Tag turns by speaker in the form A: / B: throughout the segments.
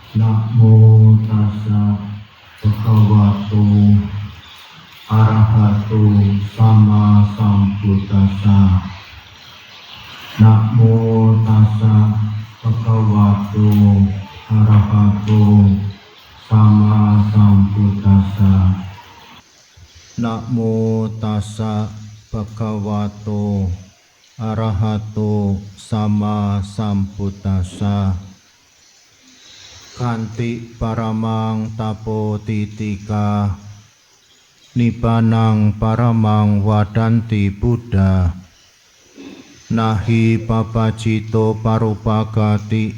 A: Namo tassa bhagavato arahato sama sambuddhassa. Namo tassa bhagavato arahato sama sambuddhassa. Namo tassa bhagavato arahato sama sambuddhassa. Kanti paramang tapo titika nibanang paramang wadanti Buddha nahi papajito parupagati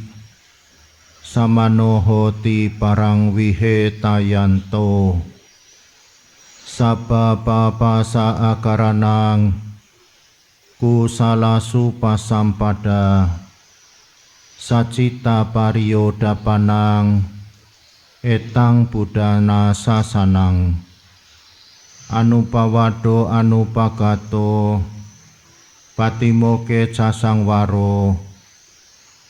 A: samanohoti parang wihetayanto sabba papasa akaranang kusalasu pasampada sacita pariyodapanang etang budana sasanang anupawado anupagato patimoke casangwaro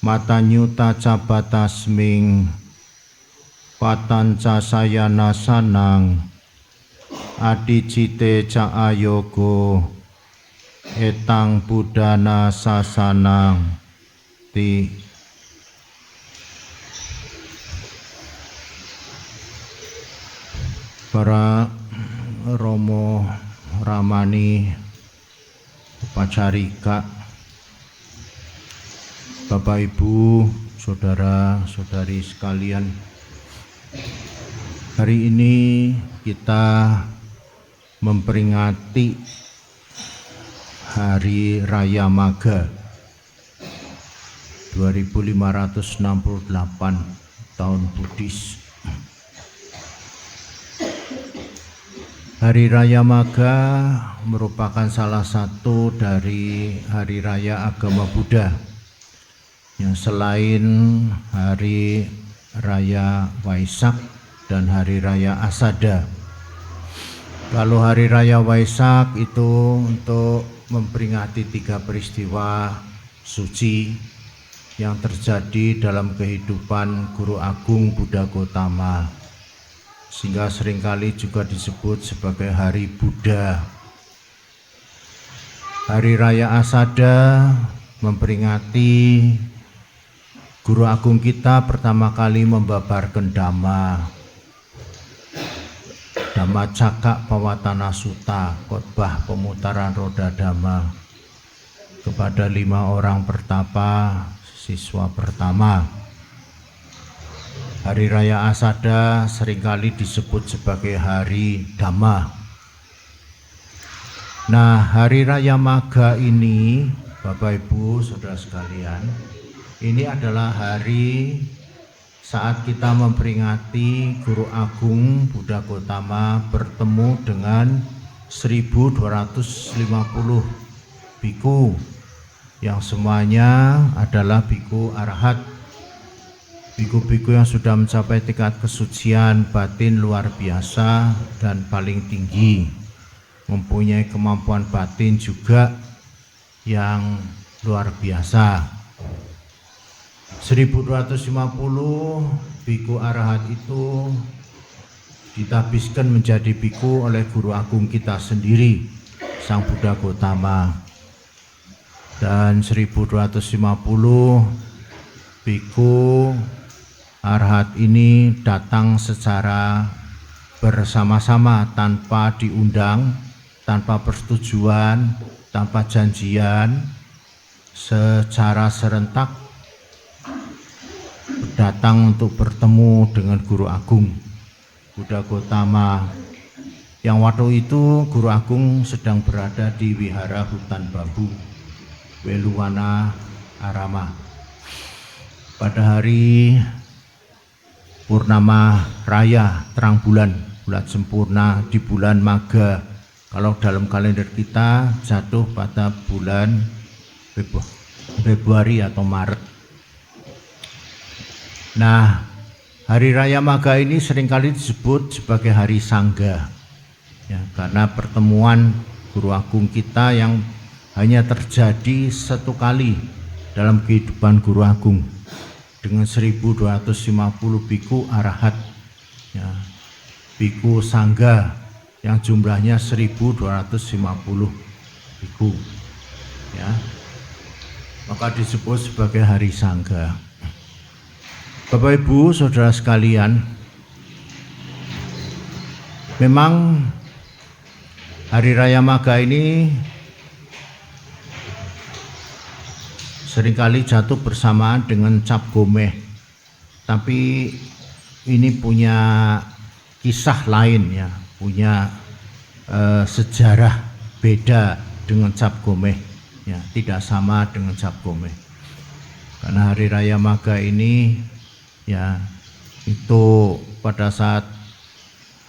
A: matanyuta cabatasming patanca sayana sanang adicite caayogo etang budana sasanang ti. Para Romo Ramani Upacarika, Bapak Ibu, saudara-saudari sekalian, hari ini kita memperingati Hari Raya Magha 2568 tahun Buddhis. Hari Raya Magha merupakan salah satu dari hari raya agama Buddha yang selain hari raya Waisak dan hari raya Asada. Kalau hari raya Waisak itu untuk memperingati 3 peristiwa suci yang terjadi dalam kehidupan Guru Agung Buddha Gautama, sehingga seringkali juga disebut sebagai Hari Buddha. Hari Raya Asada memperingati Guru Agung kita pertama kali membabarkan Dhamma Cakak Pawatana Sutta, khotbah pemutaran roda Dhamma kepada 5 orang pertapa siswa pertama. Hari Raya Asada seringkali disebut sebagai Hari Dhamma. Nah, Hari Raya Magha ini, Bapak Ibu, saudara sekalian, ini adalah hari saat kita memperingati Guru Agung Buddha Gautama bertemu dengan 1250 biku yang semuanya adalah biku arahat. Biku-biku yang sudah mencapai tingkat kesucian batin luar biasa dan paling tinggi, mempunyai kemampuan batin juga yang luar biasa. 1250 biku arahat itu ditabiskan menjadi biku oleh Guru Agung kita sendiri, Sang Buddha Gautama. Dan 1250 biku arahat ini datang secara bersama-sama tanpa diundang, tanpa persetujuan, tanpa janjian, secara serentak datang untuk bertemu dengan Guru Agung Buddha Gautama, yang waktu itu Guru Agung sedang berada di wihara hutan bambu Weluwana Arama. Pada hari Purnama Raya, terang bulan sempurna di bulan Magha. Kalau dalam kalender kita jatuh pada bulan Februari atau Maret. Nah, Hari Raya Magha ini seringkali disebut sebagai Hari Sangga, ya, karena pertemuan Guru Agung kita yang hanya terjadi 1 kali dalam kehidupan Guru Agung. dengan 1250 biku arahat, ya, biku sangga yang jumlahnya 1250 biku, ya, maka disebut sebagai hari sangga. Bapak Ibu saudara sekalian, memang hari raya Maga ini seringkali jatuh bersamaan dengan Cap Gomeh, tapi ini punya kisah lain, ya, punya sejarah beda dengan Cap Gomeh, ya, tidak sama dengan Cap Gomeh. Karena hari raya Maga ini, ya, itu pada saat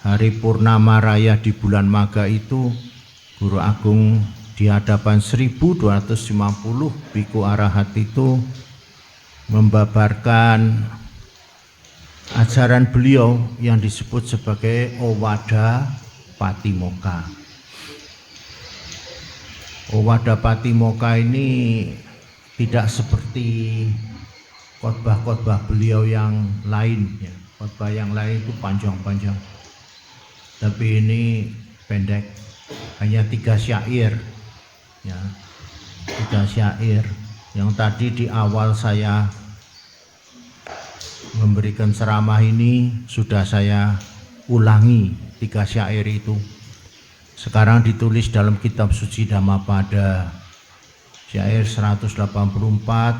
A: hari purnama raya di bulan Maga itu, Guru Agung di hadapan 1250 biku arahat itu membabarkan ajaran beliau yang disebut sebagai Owada Patimokkha. Owada Patimokkha ini tidak seperti khotbah-khotbah beliau yang lain, ya. Khotbah yang lain itu panjang-panjang, tapi ini pendek, hanya 3 syair, ya, 3 syair. Yang tadi di awal saya memberikan ceramah ini sudah saya ulangi 3 syair itu. Sekarang ditulis dalam kitab suci Dhammapada, syair 184,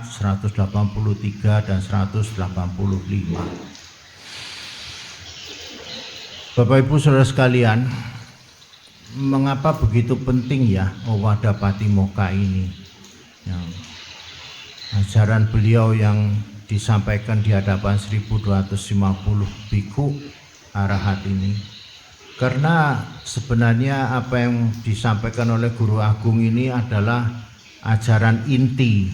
A: 183, dan 185. Bapak Ibu saudara sekalian, mengapa begitu penting, ya, Owada Patimokkha ini, ya, ajaran beliau yang disampaikan di hadapan 1250 biku arahat ini? Karena sebenarnya apa yang disampaikan oleh Guru Agung ini adalah ajaran inti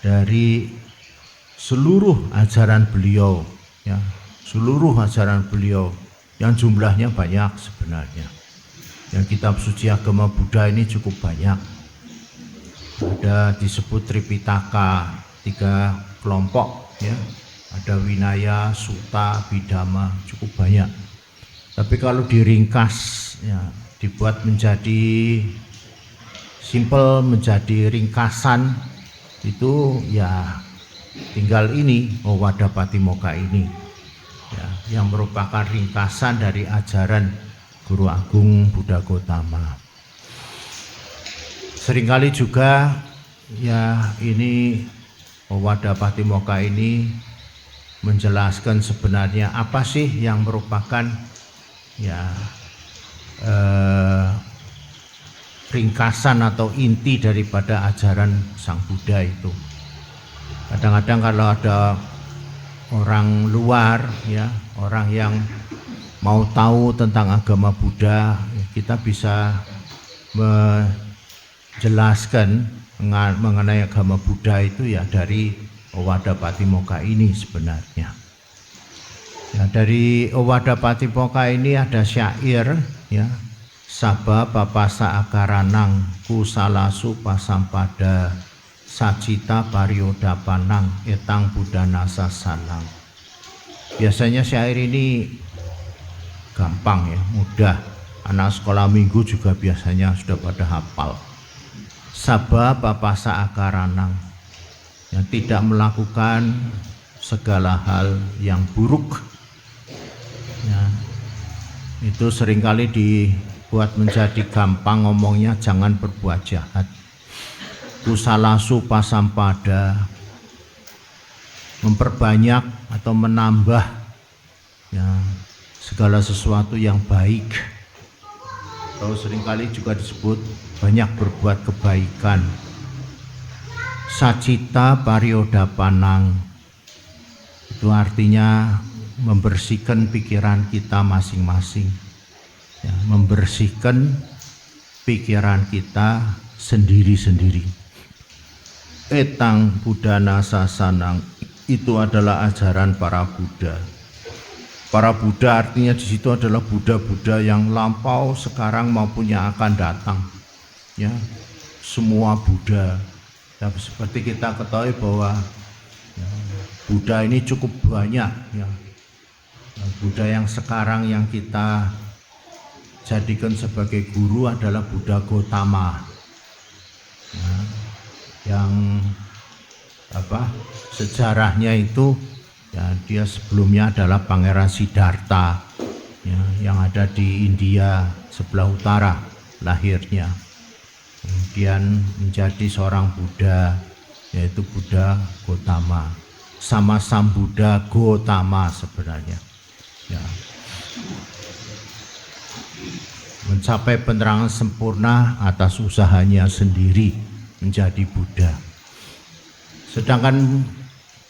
A: dari seluruh ajaran beliau, ya, seluruh ajaran beliau yang jumlahnya banyak sebenarnya. Yang kitab suci agama Buddha ini cukup banyak. Ada disebut Tripitaka, 3 kelompok, ya. Ada Vinaya, Sutta, Bidama, cukup banyak. Tapi kalau diringkas, ya, dibuat menjadi simple, menjadi ringkasan, itu ya tinggal ini Owada Patimokkha ini, ya, yang merupakan ringkasan dari ajaran Guru Agung Buddha Gautama. Seringkali juga, ya, ini Owada Patimokkha ini menjelaskan sebenarnya apa sih yang merupakan, ya, ringkasan atau inti daripada ajaran Sang Buddha itu. Kadang-kadang kalau ada orang luar, ya, orang yang mau tahu tentang agama Buddha, kita bisa menjelaskan mengenai agama Buddha itu, ya, dari Owada Patimokkha ini sebenarnya. Ya, dari Owada Patimokkha ini ada syair, ya, Sabba papasa akaranang kusalasu pasampada sacita pariodapanang etang budana sasanang. Biasanya syair ini gampang, ya, mudah. Anak sekolah minggu juga biasanya sudah pada hafal. Sabba papasa akaranang, yang tidak melakukan segala hal yang buruk, ya, itu seringkali dibuat menjadi gampang ngomongnya, jangan berbuat jahat. Kusalasu pasampada, memperbanyak atau menambah, ya, segala sesuatu yang baik. Atau seringkali juga disebut banyak berbuat kebaikan. Sacita pariodapanang, itu artinya membersihkan pikiran kita masing-masing, ya, membersihkan pikiran kita sendiri-sendiri. Etang budana sasanang, itu adalah ajaran para Buddha. Para Buddha artinya di situ adalah Buddha-Buddha yang lampau, sekarang maupun yang akan datang, ya, semua Buddha. Ya, seperti kita ketahui bahwa, ya, Buddha ini cukup banyak ya. Buddha yang sekarang yang kita jadikan sebagai guru adalah Buddha Gautama ya, yang sejarahnya itu ya, dia sebelumnya adalah Pangeran Siddhartha ya, yang ada di India sebelah utara lahirnya, kemudian menjadi seorang Buddha yaitu Buddha Gautama, sama Sambuddha Gautama sebenarnya ya. Mencapai penerangan sempurna atas usahanya sendiri menjadi Buddha. Sedangkan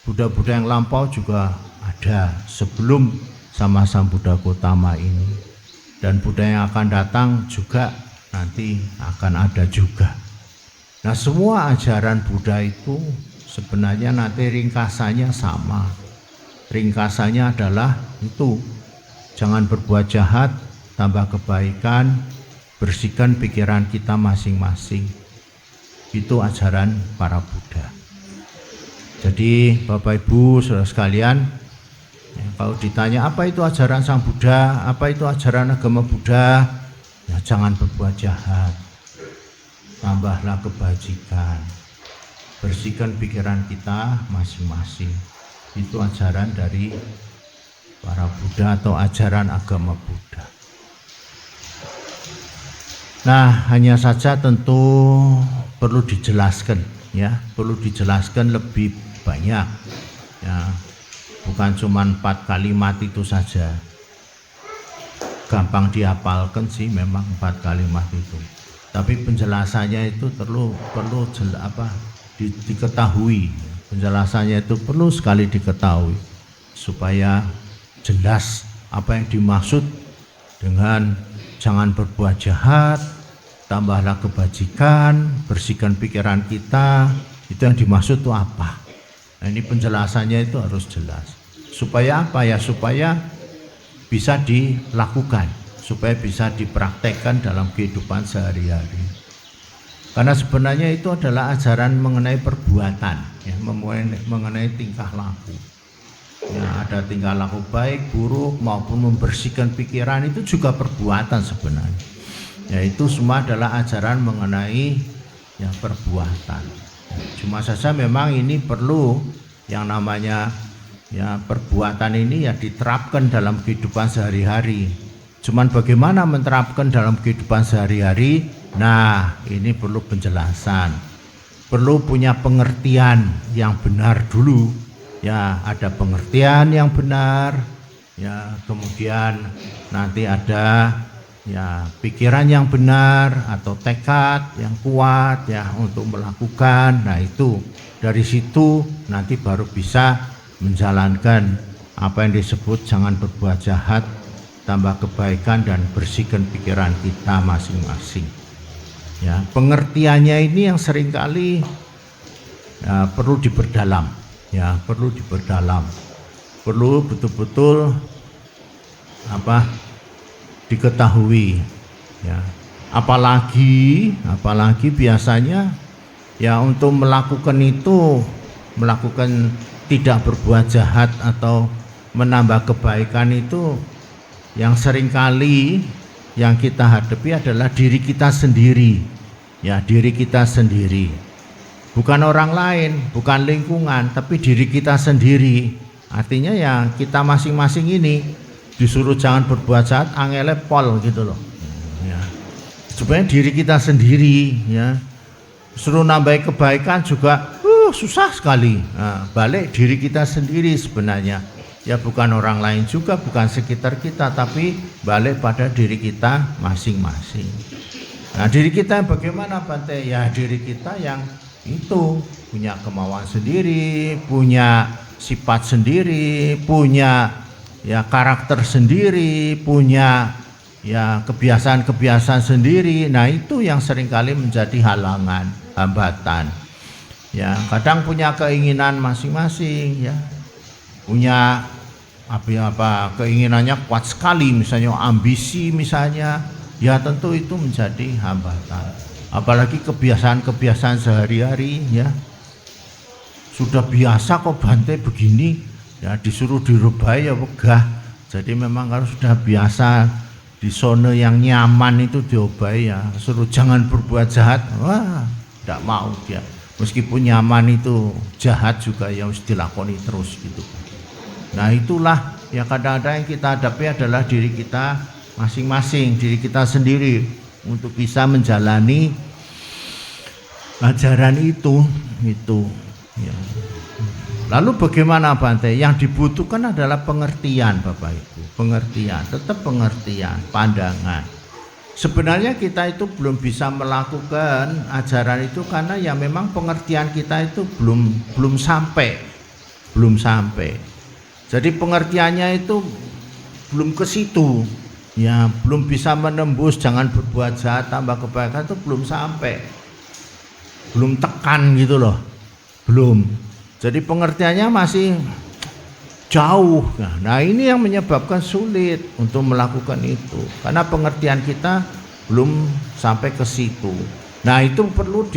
A: Buddha-Buddha yang lampau juga ada sebelum sama Sambuddha Gautama ini, dan Buddha yang akan datang juga nanti akan ada juga. Nah, semua ajaran Buddha itu sebenarnya nanti ringkasannya sama. Ringkasannya adalah itu, jangan berbuat jahat, tambah kebaikan, bersihkan pikiran kita masing-masing. Itu ajaran para Buddha. Jadi Bapak Ibu saudara sekalian, ya, kalau ditanya apa itu ajaran Sang Buddha, apa itu ajaran agama Buddha, ya jangan berbuat jahat, tambahlah kebajikan, bersihkan pikiran kita masing-masing. Itu ajaran dari para Buddha atau ajaran agama Buddha. Nah, hanya saja tentu perlu dijelaskan ya, perlu dijelaskan lebih banyak ya, bukan cuma 4 kalimat itu saja. Gampang dihafalkan sih memang 4 kalimat itu, tapi penjelasannya itu perlu diketahui. Penjelasannya itu perlu sekali diketahui supaya jelas apa yang dimaksud dengan jangan berbuat jahat, tambahlah kebajikan, bersihkan pikiran kita. Itu yang dimaksud itu apa? Nah, ini penjelasannya itu harus jelas. Supaya apa ya? Supaya bisa dilakukan, supaya bisa dipraktekkan dalam kehidupan sehari-hari. Karena sebenarnya itu adalah ajaran mengenai perbuatan, ya, mengenai tingkah laku. Ya, ada tingkah laku baik, buruk maupun membersihkan pikiran, itu juga perbuatan sebenarnya. Ya, itu semua adalah ajaran mengenai ya perbuatan. Cuma saja memang ini perlu yang namanya ya perbuatan ini ya diterapkan dalam kehidupan sehari-hari. Cuman bagaimana menerapkan dalam kehidupan sehari-hari? Nah, ini perlu penjelasan. Perlu punya pengertian yang benar dulu. Ya, ada pengertian yang benar, ya, kemudian nanti ada ya pikiran yang benar atau tekad yang kuat ya untuk melakukan. Nah, itu dari situ nanti baru bisa menjalankan apa yang disebut jangan berbuat jahat, tambah kebaikan dan bersihkan pikiran kita masing-masing. Ya, pengertiannya ini yang seringkali ya, perlu diperdalam. Ya, perlu diperdalam, perlu betul-betul diketahui ya. Apalagi biasanya ya untuk melakukan tidak berbuat jahat atau menambah kebaikan itu yang seringkali yang kita hadapi adalah diri kita sendiri. Ya, diri kita sendiri. Bukan orang lain, bukan lingkungan, tapi diri kita sendiri. Artinya ya kita masing-masing ini disuruh jangan berbuat jahat, angele pol gitu loh. Ya. Supaya diri kita sendiri ya. Suruh nambah kebaikan juga susah sekali. Nah, balik diri kita sendiri sebenarnya. Ya bukan orang lain juga, bukan sekitar kita, tapi balik pada diri kita masing-masing. Nah, diri kita yang bagaimana, Bante? Ya diri kita yang itu punya kemauan sendiri, punya sifat sendiri, punya ya karakter sendiri, punya ya kebiasaan-kebiasaan sendiri. Nah, itu yang seringkali menjadi halangan, hambatan. Ya, kadang punya keinginan masing-masing ya. Punya keinginannya kuat sekali, misalnya ambisi misalnya, ya tentu itu menjadi hambatan. Apalagi kebiasaan-kebiasaan sehari-hari ya. sudah biasa kok Bante begini, ya disuruh dirubah ya wegah. Jadi memang kalau sudah biasa di zona yang nyaman itu diubah ya, suruh jangan berbuat jahat, wah tidak mau dia. Meskipun nyaman itu jahat juga ya harus dilakoni terus gitu. Nah itulah ya kadang-kadang yang kita hadapi adalah diri kita masing-masing, diri kita sendiri untuk bisa menjalani ajaran itu ya. Lalu bagaimana Bante? Yang dibutuhkan adalah pengertian Bapak Ibu, pengertian, tetap pengertian, pandangan. Sebenarnya kita itu belum bisa melakukan ajaran itu karena ya memang pengertian kita itu belum sampai. Jadi pengertiannya itu belum ke situ. Ya, belum bisa menembus jangan berbuat jahat tambah kebaikan itu belum sampai. Belum tekan gitu loh. Belum. Jadi pengertiannya masih jauh. Nah, ini yang menyebabkan sulit untuk melakukan itu. Karena pengertian kita belum sampai ke situ. Nah, itu perlu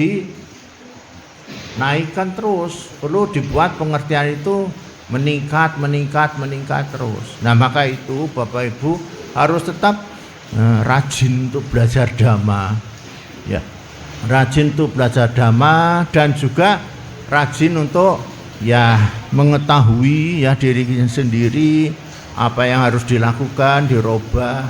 A: dinaikkan terus. Perlu dibuat pengertian itu meningkat terus. Nah, maka itu Bapak Ibu harus tetap rajin untuk belajar dhamma. Ya. Rajin untuk belajar dhamma dan juga rajin untuk ya mengetahui ya diri sendiri apa yang harus dilakukan, dirubah.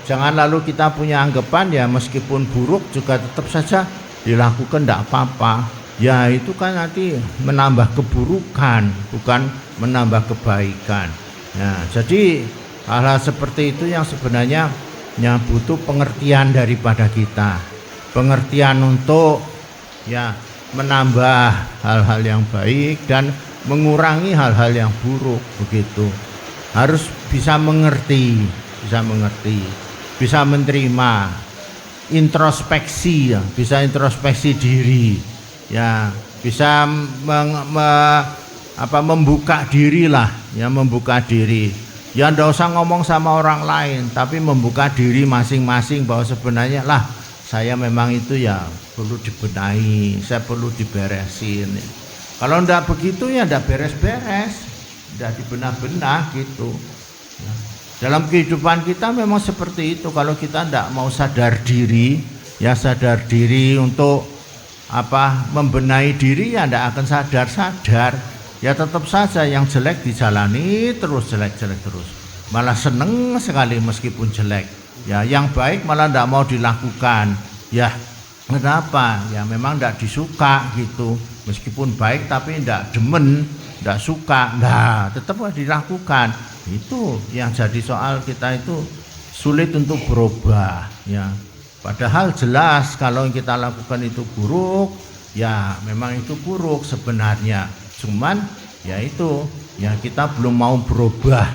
A: Jangan lalu kita punya anggapan ya meskipun buruk juga tetap saja dilakukan tidak apa-apa. Ya itu kan nanti menambah keburukan bukan menambah kebaikan. Nah, jadi hal-hal seperti itu yang sebenarnya yang butuh pengertian daripada kita. Pengertian untuk ya menambah hal-hal yang baik dan mengurangi hal-hal yang buruk begitu. Harus bisa mengerti, bisa menerima, introspeksi ya, bisa introspeksi diri. Ya, bisa membuka diri lah, ya membuka diri. Ya ndak usah ngomong sama orang lain, tapi membuka diri masing-masing bahwa sebenarnya lah saya memang itu ya perlu dibenahi, saya perlu diberesin. Kalau ndak begitu ya ndak beres-beres, ndak dibenah-benah gitu. Ya. Dalam kehidupan kita memang seperti itu. Kalau kita ndak mau sadar diri, ya sadar diri untuk membenahi diri ya ndak akan sadar. Ya tetap saja yang jelek dijalani terus, jelek terus. Malah seneng sekali meskipun jelek. Ya yang baik malah ndak mau dilakukan. Ya kenapa? Ya memang ndak disuka gitu. Meskipun baik tapi ndak demen, ndak suka. Nah, tetap dilakukan. Itu yang jadi soal kita itu sulit untuk berubah ya. Padahal jelas kalau yang kita lakukan itu buruk, ya memang itu buruk sebenarnya. Cuman ya itu, ya kita belum mau berubah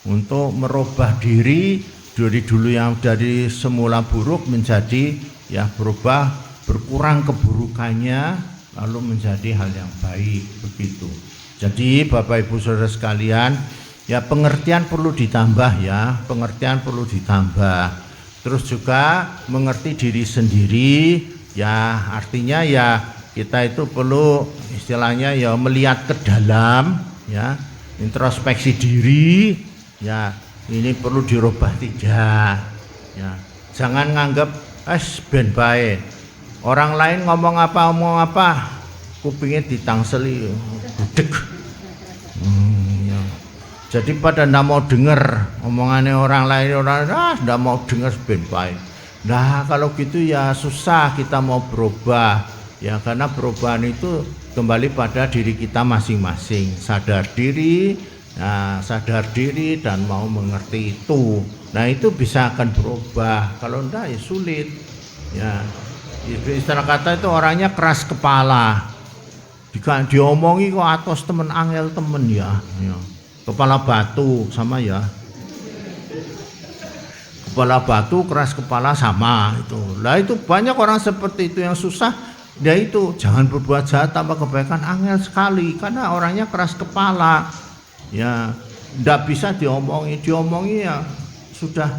A: untuk merubah diri dari dulu yang dari semula buruk menjadi ya berubah, berkurang keburukannya lalu menjadi hal yang baik begitu. Jadi Bapak Ibu Saudara sekalian, ya pengertian perlu ditambah ya, pengertian perlu ditambah. Terus juga mengerti diri sendiri, ya artinya ya kita itu perlu istilahnya ya melihat ke dalam, ya introspeksi diri, ya ini perlu dirubah tidak, ya jangan nganggap ben bae. Orang lain ngomong apa, kupingnya ditangseli, budek. Jadi pada ndak mau dengar omongannya orang lain, ndak mau dengar ben bae. Nah kalau gitu ya susah kita mau berubah ya, karena perubahan itu kembali pada diri kita masing-masing. Sadar diri dan mau mengerti itu. Nah itu bisa akan berubah. Kalau ndak ya sulit. Ya istilah kata itu orangnya keras kepala. Diomongi kok atos temen angel temen ya. Kepala batu sama ya. Kepala batu keras kepala sama itu. Lah itu banyak orang seperti itu yang susah. Ya itu jangan berbuat jahat tambah kebaikan angel sekali karena orangnya keras kepala. Ya ndak bisa diomongi ya sudah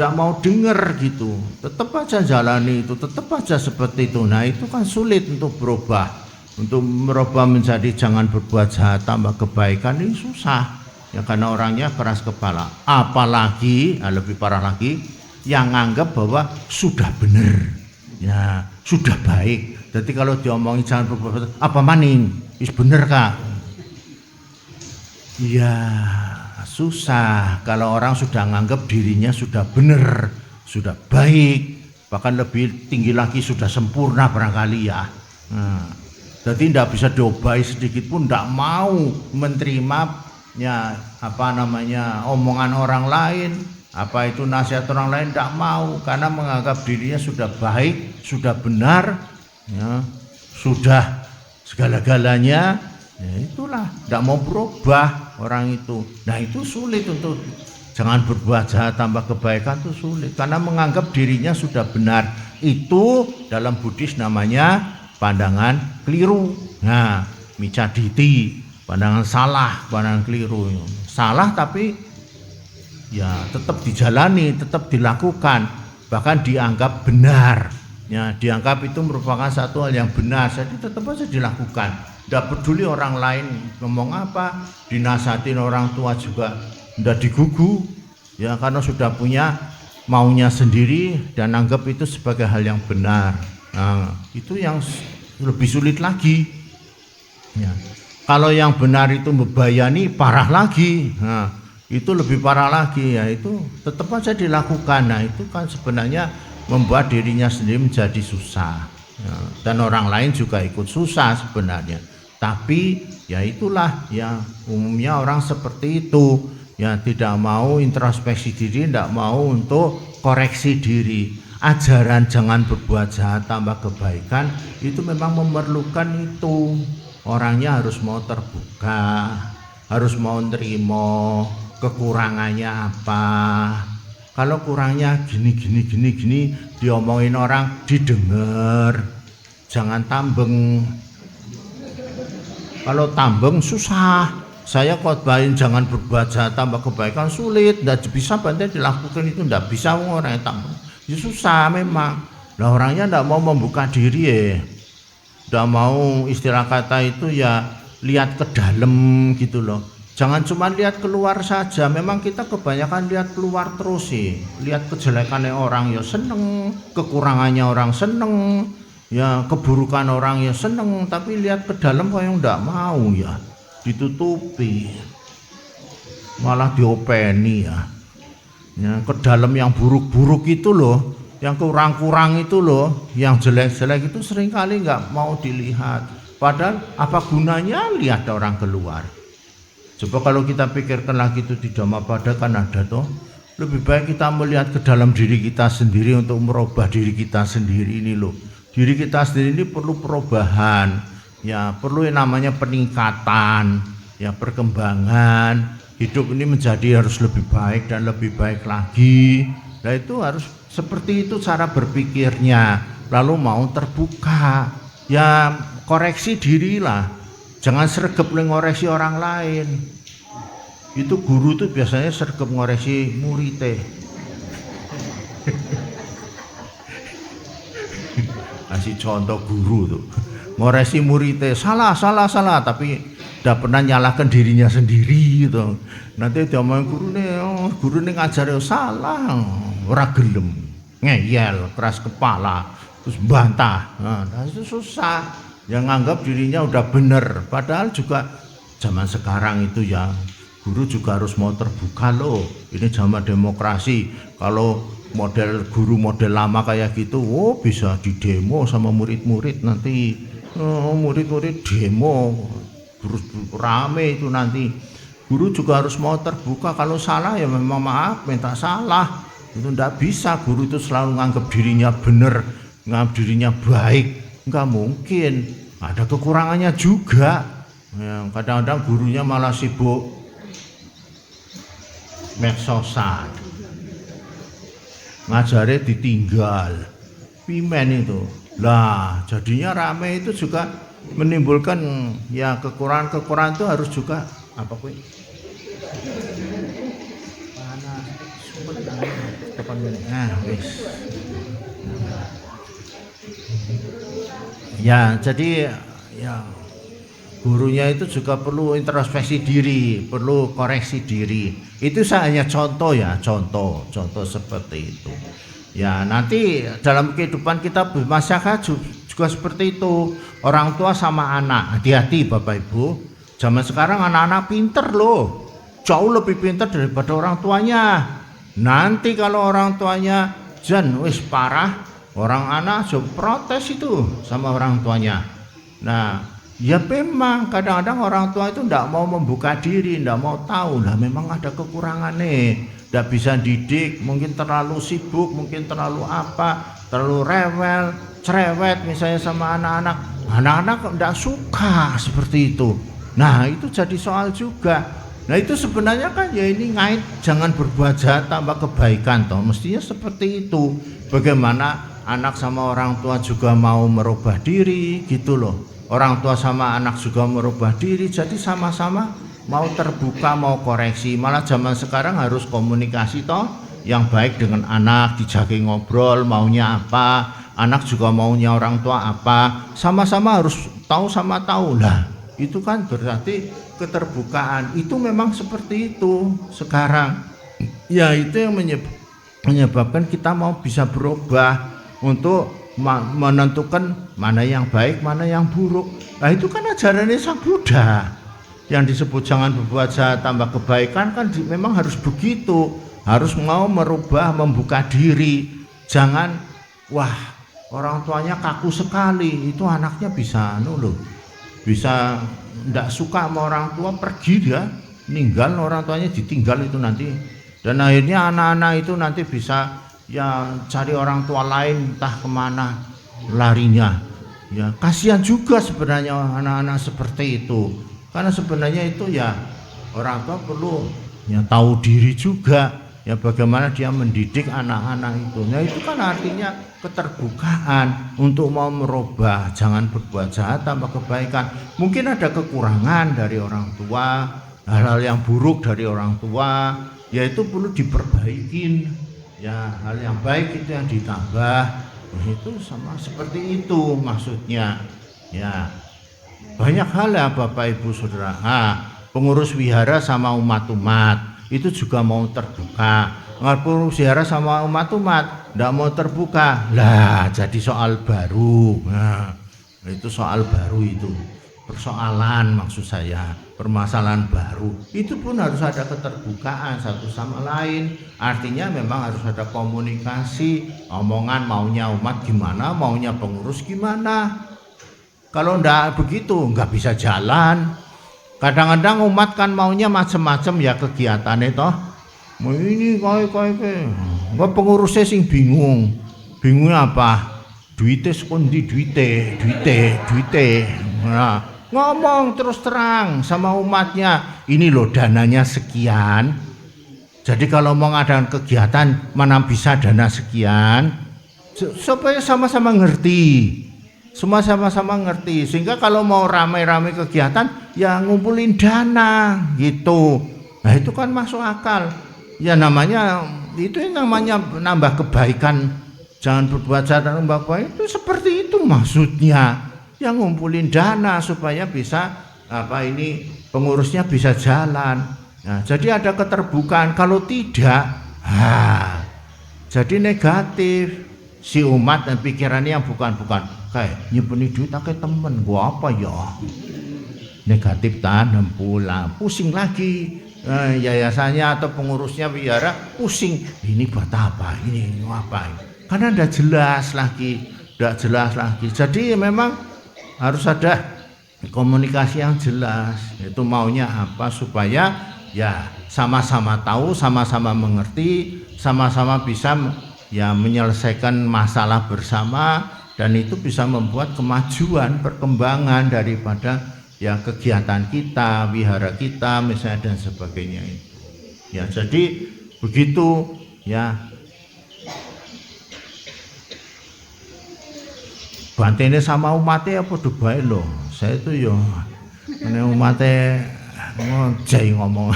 A: ndak mau dengar gitu. Tetap aja jalani itu, tetap aja seperti itu. Nah itu kan sulit untuk berubah. Untuk merubah menjadi jangan berbuat jahat tambah kebaikan ini susah. Ya karena orangnya keras kepala. Apalagi, lebih parah lagi, yang nganggap bahwa sudah benar. Ya, sudah baik. Jadi kalau diomongin jangan berbuat jahat, apa maning? Is bener kah? Ya, susah kalau orang sudah nganggap dirinya sudah benar, sudah baik, bahkan lebih tinggi lagi sudah sempurna barangkali ya. Jadi tidak bisa diobai sedikit pun, tidak mau menerima ya omongan orang lain, apa itu nasihat orang lain, tidak mau karena menganggap dirinya sudah baik, sudah benar, ya, sudah segala-galanya. Ya itulah, tidak mau berubah orang itu. Nah itu sulit untuk jangan berbuat jahat tambah kebaikan, itu sulit karena menganggap dirinya sudah benar. Itu dalam Buddhis namanya pandangan keliru. Nah, micaditi, pandangan salah, pandangan keliru. Salah tapi ya tetap dijalani, tetap dilakukan, bahkan dianggap benar. Ya, dianggap itu merupakan satu hal yang benar, jadi tetap saja dilakukan. Tidak peduli orang lain ngomong apa, dinasihatin orang tua juga tidak digugu, ya karena sudah punya maunya sendiri dan anggap itu sebagai hal yang benar. Nah, itu yang lebih sulit lagi. Ya. Kalau yang benar itu membayani, parah lagi. Nah, itu lebih parah lagi, ya itu tetap saja dilakukan. Nah, itu kan sebenarnya membuat dirinya sendiri menjadi susah. Ya, dan orang lain juga ikut susah sebenarnya. Tapi ya itulah ya umumnya orang seperti itu, ya tidak mau introspeksi diri, tidak mau untuk koreksi diri. Ajaran jangan berbuat jahat tambah kebaikan itu memang memerlukan itu. Orangnya harus mau terbuka, harus mau nerima kekurangannya apa. Kalau kurangnya gini diomongin orang didengar, jangan tambeng. Kalau tambeng susah. Saya khotbahin jangan berbuat jahat tambah kebaikan sulit, tidak bisa bantai dilakukan itu, tidak bisa orang yang tambeng. Ya susah memang. Lah orangnya tidak mau membuka diri ya, tidak mau istilah kata itu ya lihat ke dalam gitu loh. Jangan cuma lihat keluar saja. Memang kita kebanyakan lihat keluar terus sih, lihat kejelekannya orang ya seneng, kekurangannya orang seneng, ya keburukan orang ya seneng, tapi lihat ke dalam kok yang tidak mau ya, ditutupi, malah diopeni ya. Ya, ke dalam yang buruk-buruk itu loh, yang kurang-kurang itu loh, yang jelek-jelek itu seringkali nggak mau dilihat. Padahal apa gunanya lihat orang keluar? Coba kalau kita pikirkan lagi itu di Dhammapada kan ada toh. Lebih baik kita melihat ke dalam diri kita sendiri untuk merubah diri kita sendiri ini loh. Diri kita sendiri ini perlu perubahan, ya perlu yang namanya peningkatan, ya perkembangan. Hidup ini menjadi harus lebih baik dan lebih baik lagi. Nah itu harus seperti itu cara berpikirnya. Lalu mau terbuka, ya koreksi dirilah. Jangan sregep ngoreksi orang lain. Itu guru tuh biasanya sregep ngoreksi muridnya. Kasih contoh guru tuh, ngoreksi muridnya salah, tapi udah pernah nyalahkan dirinya sendiri gitu. Nanti dia ngomong guru nih ngajar salah, ora gelem, ngeyel, keras kepala, terus bantah. Nah itu susah. Yang nganggap dirinya udah bener, padahal juga zaman sekarang itu ya guru juga harus mau terbuka loh. Ini zaman demokrasi. Kalau model guru model lama kayak gitu, bisa didemo sama murid-murid nanti. Murid-murid demo terus rame itu nanti. Guru juga harus mau terbuka, kalau salah ya memang maaf, minta salah. Itu ndak bisa guru itu selalu nganggap dirinya bener, nganggap dirinya baik. Enggak mungkin, ada kekurangannya juga. Ya, kadang-kadang gurunya malah sibuk medsosan, ngajarnya ditinggal, pimen itu. Lah jadinya rame itu juga menimbulkan ya kekurangan itu harus juga apa kuy? Nah, wis. Ya jadi ya gurunya itu juga perlu introspeksi diri, perlu koreksi diri. Itu saya hanya contoh ya, contoh seperti itu. Ya nanti dalam kehidupan kita bermasyarakat juga seperti itu. Orang tua sama anak, hati-hati Bapak Ibu. Zaman sekarang anak-anak pinter loh, jauh lebih pinter daripada orang tuanya. Nanti kalau orang tuanya jan wis parah, orang anak juga protes itu sama orang tuanya. Nah ya memang kadang-kadang orang tua itu tidak mau membuka diri, tidak mau tahu lah, memang ada kekurangan nih, tidak bisa didik, mungkin terlalu sibuk, mungkin terlalu apa, terlalu rewel, cerewet misalnya sama anak-anak tidak suka seperti itu. Nah itu jadi soal juga. Nah itu sebenarnya kan ya ini ngait jangan berbuat jahat tambah kebaikan toh, mestinya seperti itu. Bagaimana anak sama orang tua juga mau merubah diri gitu loh. Orang tua sama anak juga merubah diri, jadi sama-sama mau terbuka, mau koreksi. Malah zaman sekarang harus komunikasi toh, yang baik dengan anak, dijagi ngobrol, maunya apa, anak juga maunya orang tua apa, sama-sama harus tahu sama tahu lah. Itu kan berarti keterbukaan. Itu memang seperti itu sekarang. Ya itu yang menyebabkan kita mau bisa berubah untuk menentukan mana yang baik, mana yang buruk. Nah itu kan ajarannya Sang Buddha yang disebut jangan berbuat jahat tambah kebaikan kan memang harus begitu, harus mau merubah, membuka diri. Jangan wah orang tuanya kaku sekali, itu anaknya bisa bisa tidak suka sama orang tua, pergi dia, ninggal orang tuanya, ditinggal itu nanti. Dan akhirnya anak-anak itu nanti bisa ya cari orang tua lain entah kemana larinya. Ya kasihan juga sebenarnya anak-anak seperti itu, karena sebenarnya itu ya orang tua perlu ya tahu diri juga ya bagaimana dia mendidik anak-anak itu. Nah itu kan artinya keterbukaan untuk mau merubah, jangan berbuat jahat tambah kebaikan. Mungkin ada kekurangan dari orang tua, hal-hal yang buruk dari orang tua, ya itu perlu diperbaikin. Ya hal yang baik itu yang ditambah, itu sama seperti itu maksudnya. Ya banyak hal ya Bapak Ibu Saudara. Pengurus wihara sama umat-umat itu juga mau terbuka. Pengurus wihara sama umat-umat tidak mau terbuka lah, jadi soal baru. Nah itu soal baru itu, persoalan maksud saya, permasalahan baru. Itu pun harus ada keterbukaan satu sama lain. Artinya memang harus ada komunikasi, omongan maunya umat gimana, maunya pengurus gimana. Kalau enggak begitu enggak bisa jalan. Kadang-kadang umat kan maunya macam-macam ya kegiatannya toh. Ini kok pengurusnya sing bingung. Bingungnya apa? Duite sekondi duite. Nah, ngomong terus terang sama umatnya, ini loh dananya sekian. Jadi kalau mau ngadakan kegiatan mana bisa dana sekian, supaya sama-sama ngerti. Semua sama-sama ngerti sehingga kalau mau ramai-ramai kegiatan ya ngumpulin dana gitu. Nah itu kan masuk akal. Ya namanya itu namanya nambah kebaikan. Jangan berbuat jahat dan membakwa itu seperti itu maksudnya. Yang ngumpulin dana supaya bisa pengurusnya bisa jalan. Nah, jadi ada keterbukaan. Kalau tidak, jadi negatif. Si umat dan pikirannya yang bukan kayak nyimpen duit pakai temen gua apa ya? Negatif tanam pula, pusing lagi. Yayasannya atau pengurusnya wihara pusing. Ini buat apa? Ini apa? Karena tidak jelas lagi. Jadi memang harus ada komunikasi yang jelas. Itu maunya apa supaya ya sama-sama tahu, sama-sama mengerti, sama-sama bisa ya menyelesaikan masalah bersama, dan itu bisa membuat kemajuan, perkembangan daripada ya kegiatan kita, wihara kita misalnya dan sebagainya itu. Ya jadi begitu ya. Bantene sama umatnya apa dubai loh. Saya itu yo ini umatnya ngomong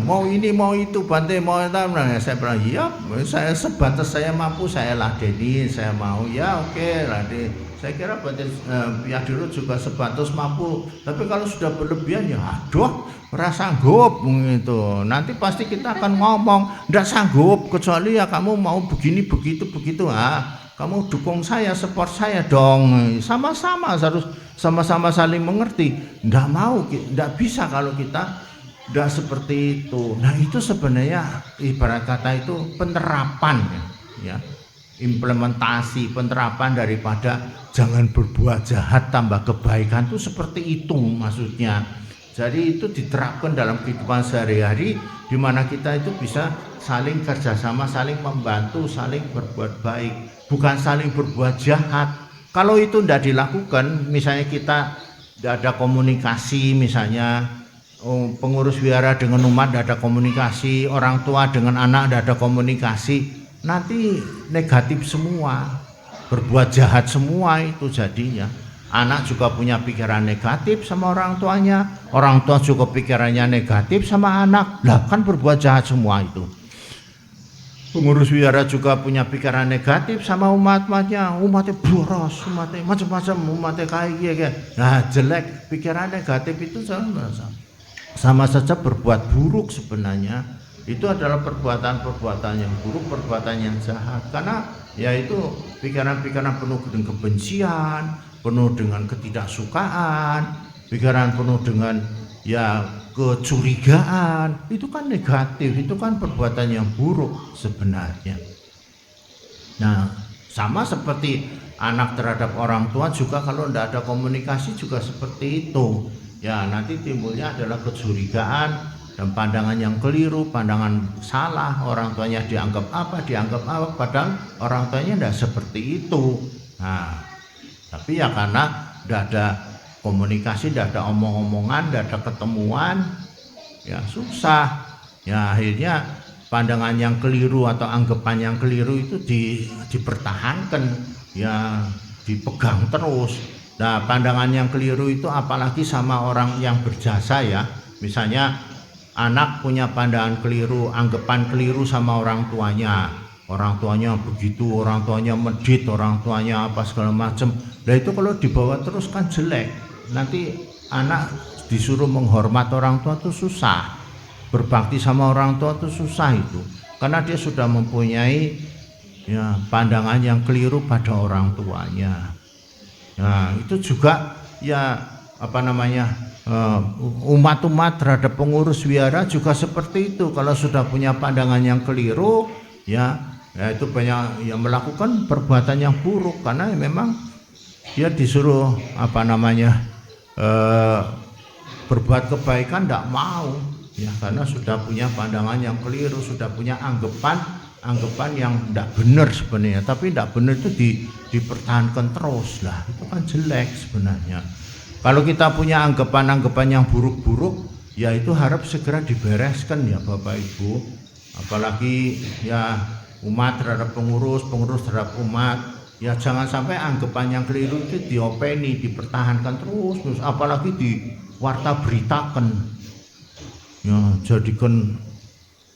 A: mau ini mau itu bantai mau itu. Nah, saya bilang iya, saya sebatas saya mampu saya ladeni, saya mau ya oke ladeni. Saya kira pihak dirut juga sebatas mampu, tapi kalau sudah berlebihan ya aduh ora sanggup gitu. Nanti pasti kita akan ngomong ndak sanggup kecuali ya kamu mau begini begitu kamu dukung saya, support saya dong. Sama-sama harus sama-sama saling mengerti. Ndak bisa kalau kita ndak seperti itu. Nah itu sebenarnya ibarat kata itu penerapan ya. Implementasi penerapan daripada jangan berbuat jahat tambah kebaikan itu seperti itu maksudnya. Jadi itu diterapkan dalam kehidupan sehari-hari di mana kita itu bisa saling kerjasama, saling membantu, saling berbuat baik, bukan saling berbuat jahat. Kalau itu tidak dilakukan, misalnya kita tidak ada komunikasi, misalnya pengurus wihara dengan umat tidak ada komunikasi, orang tua dengan anak tidak ada komunikasi, nanti negatif semua, berbuat jahat semua itu jadinya. Anak juga punya pikiran negatif sama orang tuanya, orang tua juga pikirannya negatif sama anak, lah kan berbuat jahat semua itu. Pengurus wihara juga punya pikiran negatif sama umatnya boros, umatnya macam-macam, umatnya kayak nah jelek, pikiran negatif itu sama saja berbuat buruk sebenarnya. Itu adalah perbuatan-perbuatan yang buruk, perbuatan yang jahat, karena yaitu pikiran-pikiran penuh dengan kebencian, penuh dengan ketidaksukaan, pikiran penuh dengan kecurigaan, itu kan negatif, itu kan perbuatan yang buruk sebenarnya. Nah sama seperti anak terhadap orang tua juga, kalau tidak ada komunikasi juga seperti itu ya, nanti timbulnya adalah kecurigaan dan pandangan yang keliru, pandangan salah. Orang tuanya dianggap apa, padahal orang tuanya tidak seperti itu. Nah, tapi ya karena tidak ada komunikasi, tidak ada omong-omongan, tidak ada ketemuan, ya susah. Ya akhirnya pandangan yang keliru atau anggapan yang keliru itu dipertahankan, ya dipegang terus. Nah, pandangan yang keliru itu apalagi sama orang yang berjasa ya, misalnya anak punya pandangan keliru, anggapan keliru sama orang tuanya begitu, orang tuanya medit, orang tuanya apa segala macam. Nah itu kalau dibawa terus kan jelek. Nanti anak disuruh menghormat orang tua itu susah, berbakti sama orang tua itu susah itu, karena dia sudah mempunyai ya pandangan yang keliru pada orang tuanya. Nah itu juga ya umat-umat terhadap pengurus wihara juga seperti itu. Kalau sudah punya pandangan yang keliru ya itu banyak yang melakukan perbuatan yang buruk, karena memang dia disuruh berbuat kebaikan tidak mau ya, karena sudah punya pandangan yang keliru, sudah punya anggapan yang tidak benar sebenarnya, tapi tidak benar itu dipertahankan terus lah, itu kan jelek sebenarnya. Kalau kita punya anggapan-anggapan yang buruk-buruk, ya itu harap segera dibereskan ya Bapak Ibu. Apalagi ya umat terhadap pengurus terhadap umat, ya jangan sampai anggapan yang keliru itu diopeni, dipertahankan terus, apalagi diwarta beritakan. Ya jadikan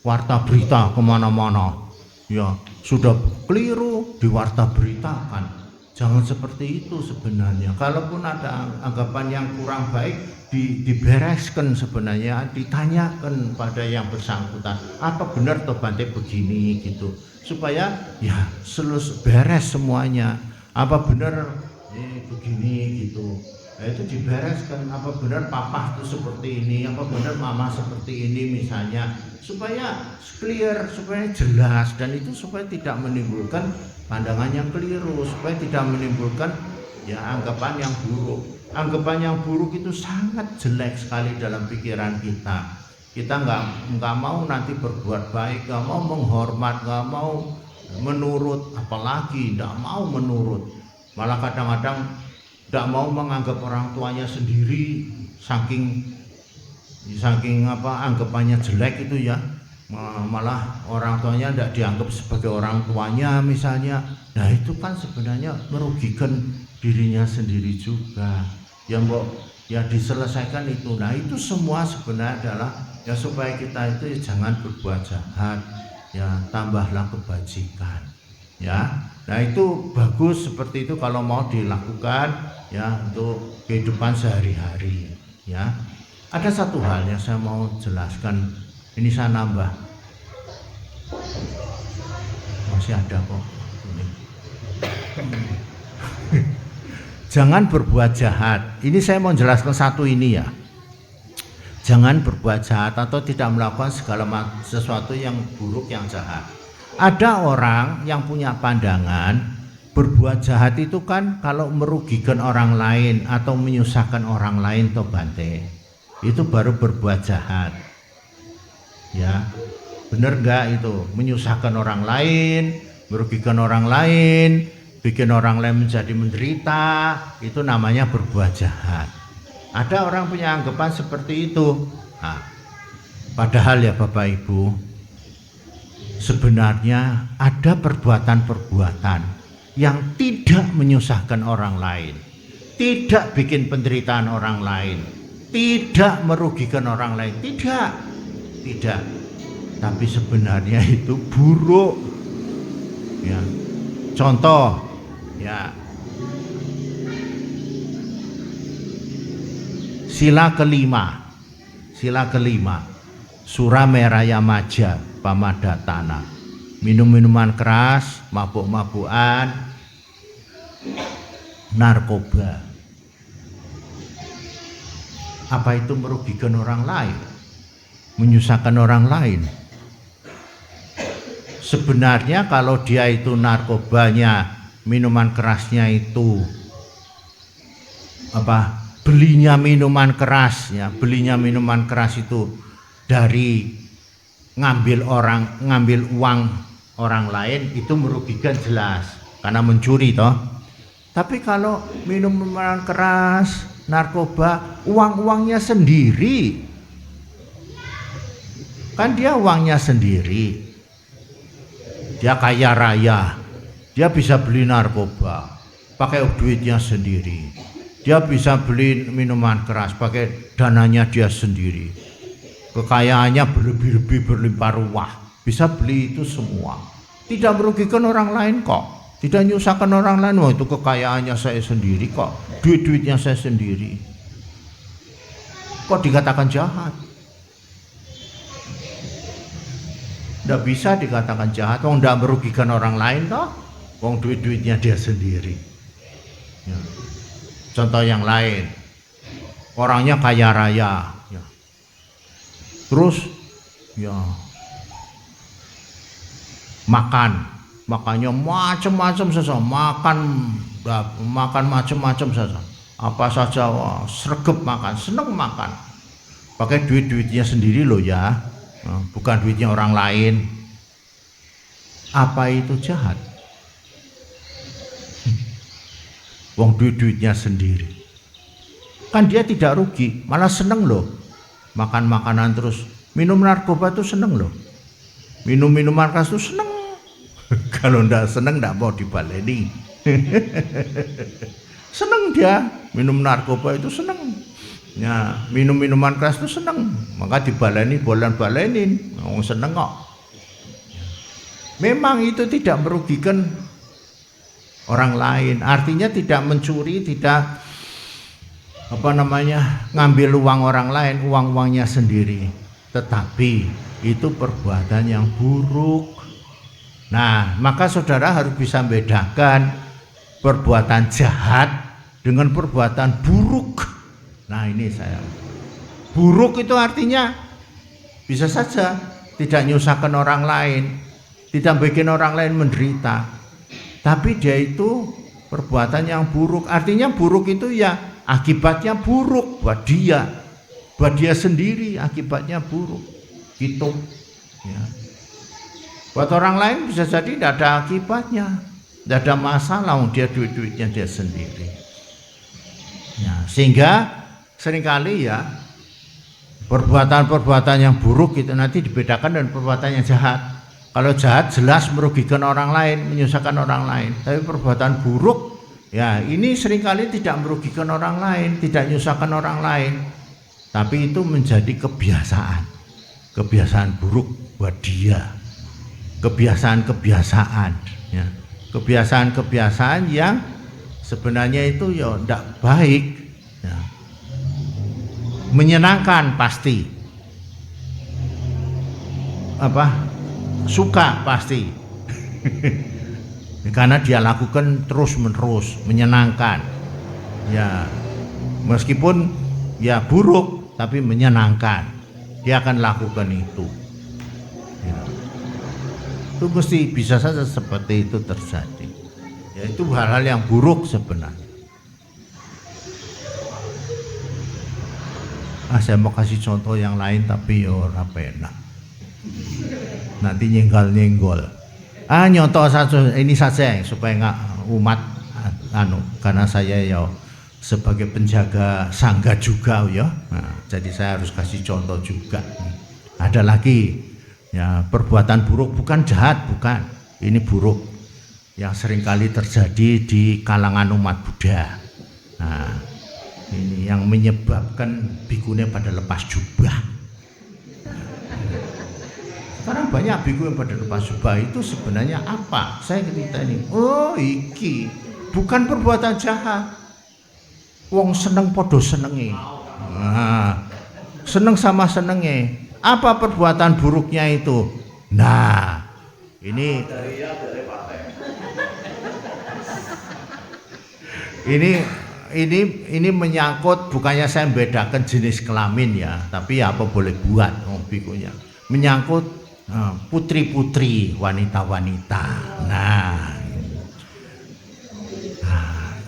A: warta berita kemana-mana. Ya sudah keliru diwarta beritakan. Jangan seperti itu sebenarnya. Kalaupun ada anggapan yang kurang baik, dibereskan sebenarnya, ditanyakan pada yang bersangkutan, apa benar toh Bante begini gitu, supaya ya beres semuanya. Apa benar begini gitu. Nah, itu dibereskan, apa benar papa itu seperti ini, apa benar mama seperti ini misalnya, supaya clear, supaya jelas, dan itu supaya tidak menimbulkan pandangan yang keliru, supaya tidak menimbulkan ya anggapan yang buruk. Anggapan yang buruk itu sangat jelek sekali dalam pikiran kita. Kita nggak mau nanti berbuat baik, nggak mau menghormat, nggak mau menurut, apalagi nggak mau menurut, malah kadang-kadang nggak mau menganggap orang tuanya sendiri, saking anggapannya jelek itu ya, malah orang tuanya tidak dianggap sebagai orang tuanya misalnya. Nah itu kan sebenarnya merugikan dirinya sendiri juga. Ya diselesaikan itu. Nah itu semua sebenarnya adalah ya supaya kita itu jangan berbuat jahat, ya tambahlah kebajikan. Ya. Nah, itu bagus seperti itu kalau mau dilakukan ya untuk kehidupan sehari-hari ya. Ada satu hal yang saya mau jelaskan, ini saya nambah, masih ada kok. Jangan berbuat jahat. Ini saya mau jelaskan satu ini ya. Jangan berbuat jahat atau tidak melakukan segala sesuatu yang buruk, yang jahat. Ada orang yang punya pandangan berbuat jahat itu kan kalau merugikan orang lain atau menyusahkan orang lain toh Bante, itu baru berbuat jahat. Ya, bener nggak itu? Menyusahkan orang lain, merugikan orang lain, bikin orang lain menjadi menderita, itu namanya berbuat jahat. Ada orang punya anggapan seperti itu. Nah, padahal ya Bapak Ibu, sebenarnya ada perbuatan-perbuatan yang tidak menyusahkan orang lain, tidak bikin penderitaan orang lain, tidak merugikan orang lain, tidak. Tapi sebenarnya itu buruk. Ya. Contoh, ya. Sila kelima, Surameraya Maja Pamadatana, minum-minuman keras, mabuk-mabukan, narkoba. Apa itu merugikan orang lain, menyusahkan orang lain? Sebenarnya kalau dia itu narkobanya, minuman kerasnya itu belinya minuman keras ya, belinya minuman keras itu dari ngambil uang orang lain, itu merugikan jelas karena mencuri toh. Tapi kalau minum minuman keras, narkoba, uangnya sendiri, kan dia uangnya sendiri, dia kaya raya, dia bisa beli narkoba pakai duitnya sendiri, dia bisa beli minuman keras pakai dananya dia sendiri, kekayaannya berlebih-lebih, berlimpah ruah, bisa beli itu semua, tidak merugikan orang lain kok, tidak menyusahkan orang lain. Wah, itu kekayaannya saya sendiri kok, duit-duitnya saya sendiri, kok dikatakan jahat? Tidak bisa dikatakan jahat, wong tidak merugikan orang lain toh, wong duit-duitnya dia sendiri ya. Contoh yang lain, orangnya kaya raya ya. Terus ya makannya macam-macam saja, makan macam-macam saja, apa saja, wah, sregep makan, seneng makan, pakai duit-duitnya sendiri loh ya, bukan duitnya orang lain. Apa itu jahat? Wong duit-duitnya sendiri, kan dia tidak rugi, malah seneng loh, makan makanan terus, minum narkoba tuh seneng loh, minum minuman keras tuh seneng. Kalau ndak seneng ndak mau dibaleni. Seneng dia minum narkoba itu seneng ya, minum minuman keras itu seneng, maka dibaleni, balenin, wong seneng kok. Memang itu tidak merugikan orang lain, artinya tidak mencuri, tidak ngambil uang orang lain, uangnya sendiri, tetapi itu perbuatan yang buruk. Nah, maka saudara harus bisa membedakan perbuatan jahat dengan perbuatan buruk. Nah, ini saya, buruk itu artinya bisa saja tidak menyusahkan orang lain, tidak bikin orang lain menderita, tapi dia itu perbuatan yang buruk. Artinya buruk itu ya akibatnya buruk buat dia sendiri, akibatnya buruk gitu ya. Buat orang lain bisa jadi tidak ada akibatnya, tidak ada masalah, dia duit-duitnya dia sendiri ya. Sehingga seringkali ya perbuatan-perbuatan yang buruk itu nanti dibedakan dengan perbuatan yang jahat. Kalau jahat jelas merugikan orang lain, menyusahkan orang lain. Tapi perbuatan buruk ya ini seringkali tidak merugikan orang lain, tidak menyusahkan orang lain, tapi itu menjadi kebiasaan buruk buat dia, kebiasaan ya. kebiasaan-kebiasaan yang sebenarnya itu ya tidak baik ya. Menyenangkan pasti, suka pasti karena dia lakukan terus menerus, menyenangkan ya, meskipun ya buruk tapi menyenangkan, dia akan lakukan itu ya. Itu mesti bisa saja seperti itu terjadi ya, itu hal-hal yang buruk sebenarnya. Saya mau kasih contoh yang lain tapi ya ora penak, nanti nyenggol. Nyontoh ini saja supaya nggak umat karena saya ya sebagai penjaga sangga juga ya. Nah, jadi saya harus kasih contoh juga. Ada lagi ya, perbuatan buruk, bukan jahat, bukan. Ini buruk yang seringkali terjadi di kalangan umat Buddha. Nah, ini yang menyebabkan bikune pada lepas jubah. Sekarang banyak biku yang pada lepas jubah, itu sebenarnya apa? Saya cerita ini. Oh, iki bukan perbuatan jahat. Wong seneng podo senenge. Nah, seneng sama senenge. Apa perbuatan buruknya itu? Nah, ini menyangkut, bukannya saya membedakan jenis kelamin ya, tapi ya apa boleh buat bikunya. Menyangkut putri-putri, wanita-wanita. Nah,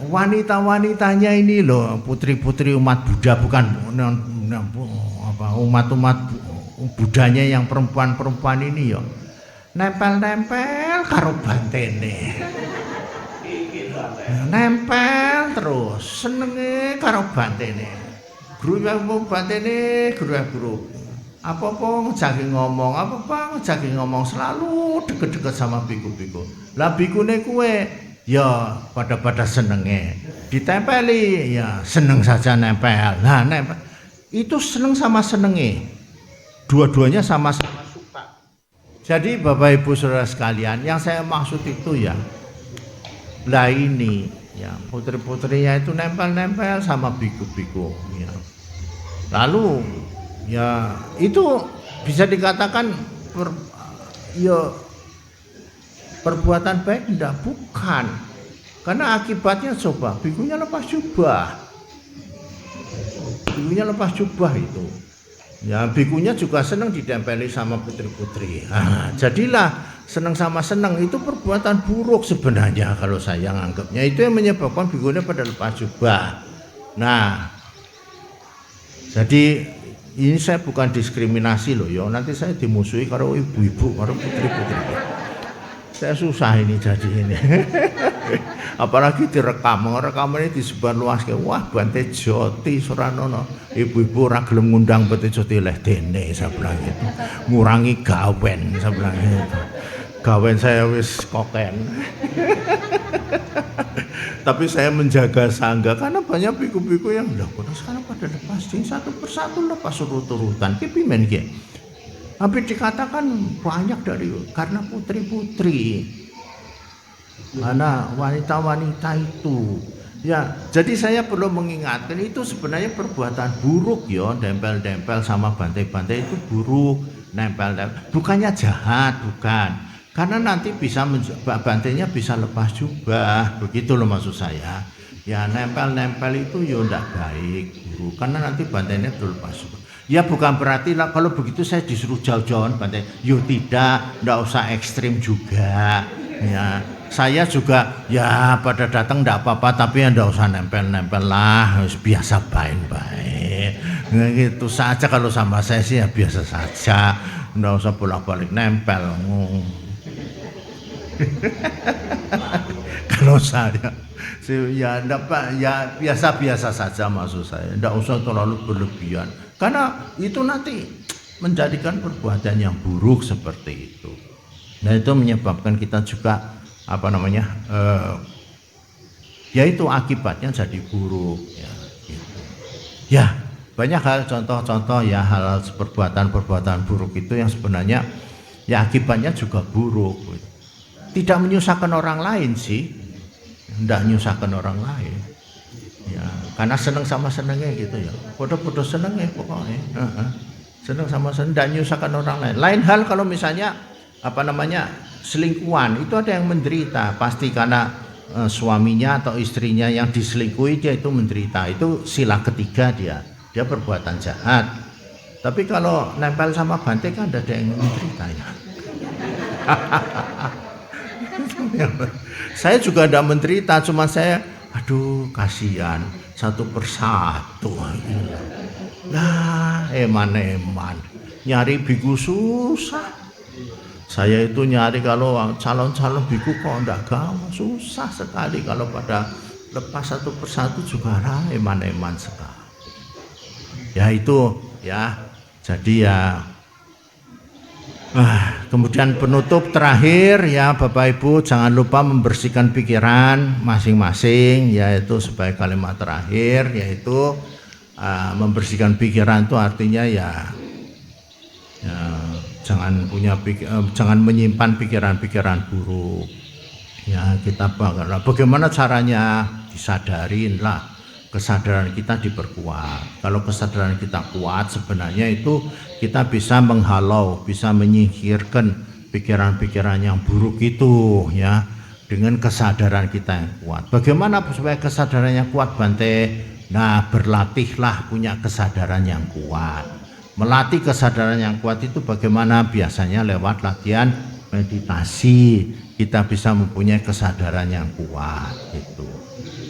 A: wanita-wanitanya ini loh, putri-putri umat Buddha, bukan umat-umat Buddhanya yang perempuan-perempuan ini ya, nempel-nempel karo bantene. Nempel terus, senenge karo bantene. Guru bantene, guru. Apa-apa ngejaki ngomong, selalu deket-deket sama biku-biku. Lah bikune kuwe ya pada senenge. Ditempeli ya seneng saja nempel. Nah, nempel itu seneng sama senenge. Dua-duanya sama-sama suka. Jadi Bapak Ibu Saudara sekalian, yang saya maksud itu ya, lah ini ya, putri-putrinya itu nempel-nempel sama biku-biku ya. Lalu ya itu bisa dikatakan perbuatan baik? Enggak, bukan. Karena akibatnya coba bikunya lepas jubah. Itu ya, bikunya juga senang ditempeli sama putri-putri. Jadilah senang sama senang, itu perbuatan buruk sebenarnya kalau saya nganggapnya. Itu yang menyebabkan bikunya pada lepas jubah. Nah, jadi ini saya bukan diskriminasi loh ya, nanti saya dimusuhi karo ibu-ibu, karo putri-putri. Saya susah ini jadi ini. Apalagi rekaman ini disebar luas ke, wah Bante Joti Suranono, ibu-ibu ora gelem ngundang Bante Joti leh dene, saya bilang gitu. Ngurangi gawen, saya bilang gitu. Gawen saya wis koken. Tapi saya menjaga sangga karena banyak biku-biku yang udah sekarang pada lepas satu persatu, lepas urut-urutan. Ki pimen ki? Tapi dikatakan banyak karena putri-putri, karena wanita-wanita itu ya. Jadi saya perlu mengingatkan, itu sebenarnya perbuatan buruk ya, nempel-nempel sama bantai-bantai itu buruk. Nempel-nempel bukannya jahat, bukan, karena nanti bisa bantainya bisa lepas jubah, begitu loh maksud saya ya. Nempel-nempel itu ya enggak baik, buruk, karena nanti bantainya lepas jubah. Ya bukan berarti lah kalau begitu saya disuruh jauh-jauhan bantai. Yo tidak, enggak usah ekstrim juga ya. Saya juga ya pada datang enggak apa-apa, tapi ya enggak usah nempel-nempel lah, biasa baik-baik. Gitu saja kalau sama saya sih ya biasa saja, enggak usah bolak-balik nempel. Kalau saya ya enggak Pak, ya biasa-biasa saja maksud saya. Enggak usah terlalu berlebihan. Karena itu nanti menjadikan perbuatan yang buruk seperti itu. Dan itu menyebabkan kita juga ya itu akibatnya jadi buruk ya, gitu. Ya banyak hal contoh-contoh ya, hal perbuatan buruk itu yang sebenarnya ya akibatnya juga buruk. tidak menyusahkan orang lain sih, tidak menyusahkan orang lain. Ya, karena seneng sama senengnya gitu ya. Podo-podo senengnya pokoknya. Seneng sama seneng, tidak menyusahkan orang lain. Lain hal kalau misalnya selingkuhan, itu ada yang menderita pasti karena suaminya atau istrinya yang diselingkuhi, dia itu menderita. Itu sila ketiga dia perbuatan jahat. Tapi kalau nempel sama Bante kan ada yang menderita ya. Saya juga tidak menderita, cuma saya aduh kasihan satu persatu. Nah, eman nyari biku susah. Saya itu nyari kalau calon-calon biku kok enggak gampang, susah sekali. Kalau pada lepas satu persatu juga eman sekali. Ya itu ya. Jadi ya kemudian penutup terakhir ya Bapak Ibu, jangan lupa membersihkan pikiran masing-masing, yaitu sebagai kalimat terakhir, yaitu membersihkan pikiran itu artinya ya jangan menyimpan pikiran-pikiran buruk. Ya kita bagaimana caranya, disadarin lah. Kesadaran kita diperkuat. Kalau kesadaran kita kuat, sebenarnya itu kita bisa menghalau, bisa menyingkirkan pikiran-pikiran yang buruk itu ya, dengan kesadaran kita yang kuat. Bagaimana supaya kesadarannya kuat, Bante? Nah, berlatihlah punya kesadaran yang kuat. Melatih kesadaran yang kuat itu bagaimana? Biasanya lewat latihan meditasi kita bisa mempunyai kesadaran yang kuat itu.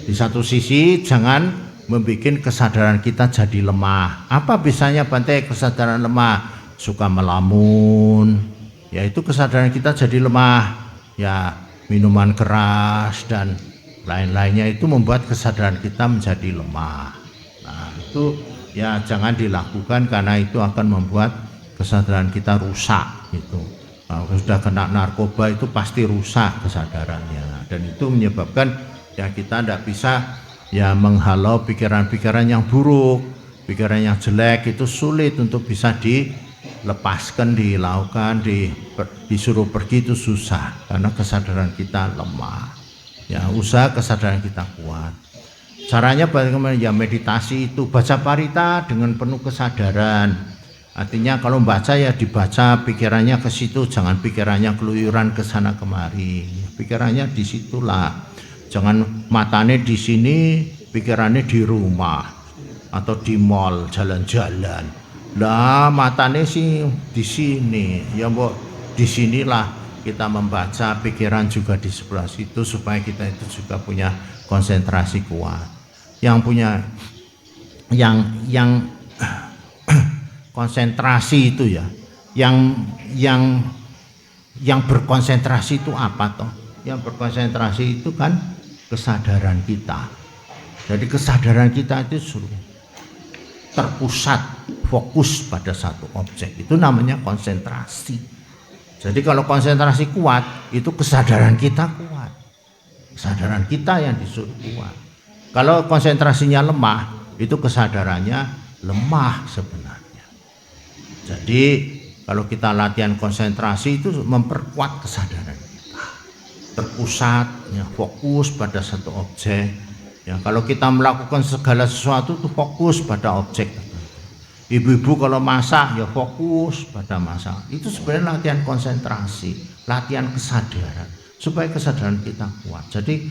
A: Di satu sisi jangan membuat kesadaran kita jadi lemah. Apa bisanya Bante kesadaran lemah? Suka melamun, yaitu kesadaran kita jadi lemah. Ya, minuman keras dan lain-lainnya itu membuat kesadaran kita menjadi lemah. Nah, itu ya jangan dilakukan karena itu akan membuat kesadaran kita rusak gitu. Kalau sudah kena narkoba itu pasti rusak kesadarannya, dan itu menyebabkan ya kita tidak bisa ya menghalau pikiran-pikiran yang buruk, pikiran yang jelek itu sulit untuk bisa dilepaskan, dilakukan, disuruh pergi itu susah karena kesadaran kita lemah. Ya usaha kesadaran kita kuat. Caranya bagaimana? Ya meditasi itu, baca parita dengan penuh kesadaran. Artinya kalau baca ya dibaca pikirannya ke situ, jangan pikirannya keluyuran ke sana kemari. Pikirannya di situlah. Jangan matanya di sini, pikirannya di rumah atau di mall jalan-jalan. Lah matanya sih di sini. Ya mbok di sinilah kita membaca, pikiran juga di sebelah situ supaya kita itu juga punya konsentrasi kuat. Yang punya yang konsentrasi itu ya. Yang berkonsentrasi itu apa toh? Yang berkonsentrasi itu kan kesadaran kita. Jadi kesadaran kita itu terpusat, fokus pada satu objek. Itu namanya konsentrasi. Jadi kalau konsentrasi kuat, itu kesadaran kita kuat. Kesadaran kita yang disuruh kuat. Kalau konsentrasinya lemah, itu kesadarannya lemah sebenarnya. Jadi kalau kita latihan konsentrasi itu memperkuat kesadaran kita. Terpusat, ya, fokus pada satu objek. Ya, kalau kita melakukan segala sesuatu itu fokus pada objek. Ibu-ibu kalau masak ya fokus pada masak. Itu sebenarnya latihan konsentrasi, latihan kesadaran supaya kesadaran kita kuat. Jadi